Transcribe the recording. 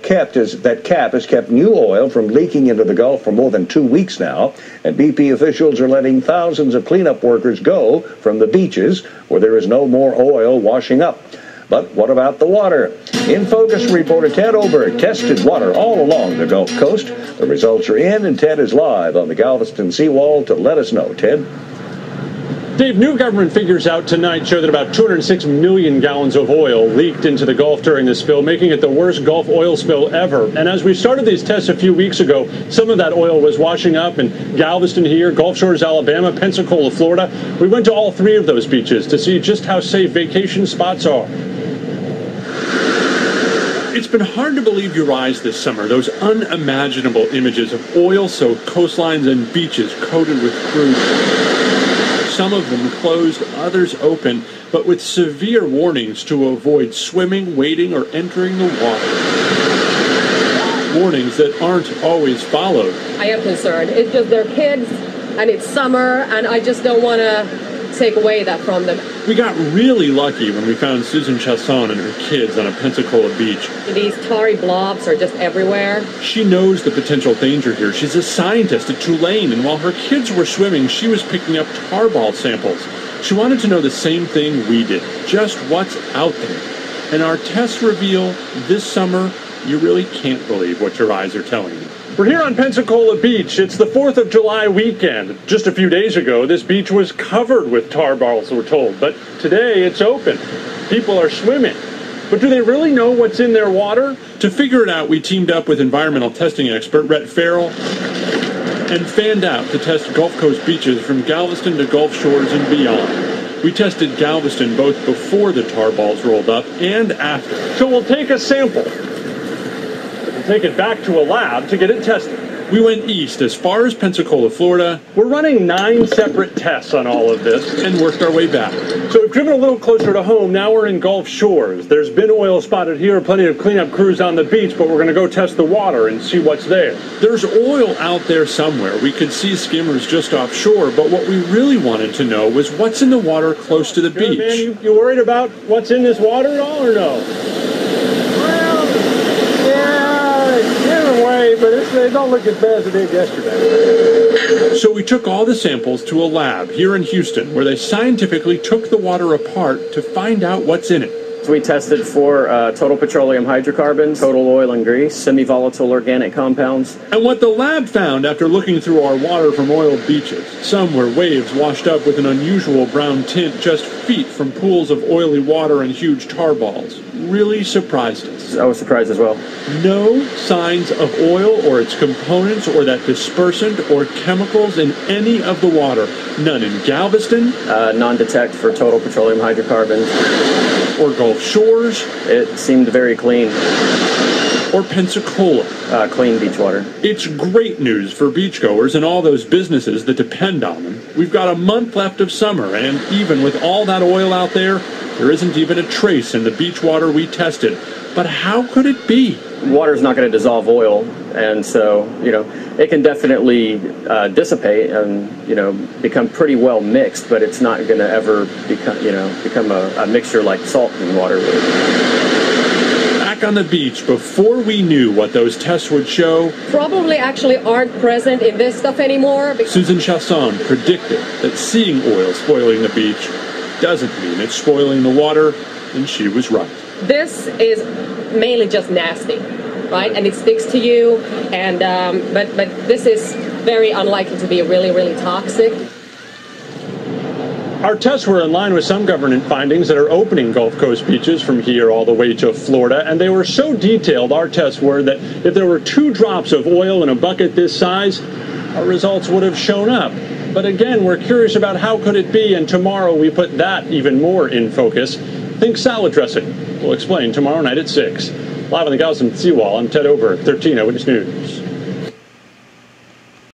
cap has kept new oil from leaking into the Gulf for more than 2 weeks now, and BP officials are letting thousands of cleanup workers go from the beaches where there is no more oil washing up. But what about the water? In Focus, reporter Ted Oberg tested water all along the Gulf Coast. The results are in, and Ted is live on the Galveston seawall to let us know. Ted? Dave, new government figures out tonight show that about 206 million gallons of oil leaked into the Gulf during the spill, making it the worst Gulf oil spill ever. And as we started these tests a few weeks ago, some of that oil was washing up in Galveston here, Gulf Shores, Alabama, Pensacola, Florida. We went to all 3 of those beaches to see just how safe vacation spots are. It's been hard to believe your eyes this summer, those unimaginable images of oil-soaked coastlines and beaches coated with crude. Some of them closed, others open, but with severe warnings to avoid swimming, wading, or entering the water. Warnings that aren't always followed. I am concerned. It's just they're kids, and it's summer, and I just don't want to take away that from them. We got really lucky when we found Susan Chasson and her kids on a Pensacola beach. These tarry blobs are just everywhere. She knows the potential danger here. She's a scientist at Tulane, and while her kids were swimming, she was picking up tarball samples. She wanted to know the same thing we did, just what's out there. And our tests reveal this summer, you really can't believe what your eyes are telling you. We're here on Pensacola Beach. It's the 4th of July weekend. Just a few days ago, this beach was covered with tar balls, we're told. But today, it's open. People are swimming. But do they really know what's in their water? To figure it out, we teamed up with environmental testing expert Rhett Farrell and fanned out to test Gulf Coast beaches from Galveston to Gulf Shores and beyond. We tested Galveston both before the tar balls rolled up and after. So we'll take a sample. Take it back to a lab to get it tested. We went east as far as Pensacola, Florida. We're running 9 separate tests on all of this and worked our way back. So we've driven a little closer to home. Now we're in Gulf Shores. There's been oil spotted here, plenty of cleanup crews on the beach, but we're going to go test the water and see what's there. There's oil out there somewhere. We could see skimmers just offshore, but what we really wanted to know was what's in the water close to the beach. Man, you worried about what's in this water at all or no? But they don't look as bad as they did yesterday. So we took all the samples to a lab here in Houston where they scientifically took the water apart to find out what's in it. So we tested for total petroleum hydrocarbons, total oil and grease, semi-volatile organic compounds. And what the lab found after looking through our water from oiled beaches, some where waves washed up with an unusual brown tint just feet from pools of oily water and huge tar balls, really surprised us. I was surprised as well. No signs of oil or its components or that dispersant or chemicals in any of the water. None in Galveston. Non-detect for total petroleum hydrocarbons. Or Gulf Shores. It seemed very clean. Or Pensacola. Clean beach water. It's great news for beachgoers and all those businesses that depend on them. We've got a month left of summer, and even with all that oil out there isn't even a trace in the beach water we tested. But how could it be? Water's not going to dissolve oil, and so, it can definitely dissipate and, become pretty well mixed, but it's not going to ever become a mixture like salt and water. Back on the beach, before we knew what those tests would show, probably actually aren't present in this stuff anymore. Susan Chasson predicted that seeing oil spoiling the beach doesn't mean it's spoiling the water, and she was right. This is mainly just nasty, right? And it sticks to you, and but this is very unlikely to be really, really toxic. Our tests were in line with some government findings that are opening Gulf Coast beaches from here all the way to Florida, and they were so detailed, our tests were, that if there were 2 drops of oil in a bucket this size, our results would have shown up. But again, we're curious about how could it be, and tomorrow we put that even more in focus. Think salad dressing. We'll explain tomorrow night at 6. Live on the Galveston Seawall, I'm Ted Oberg, 13 Eyewitness News.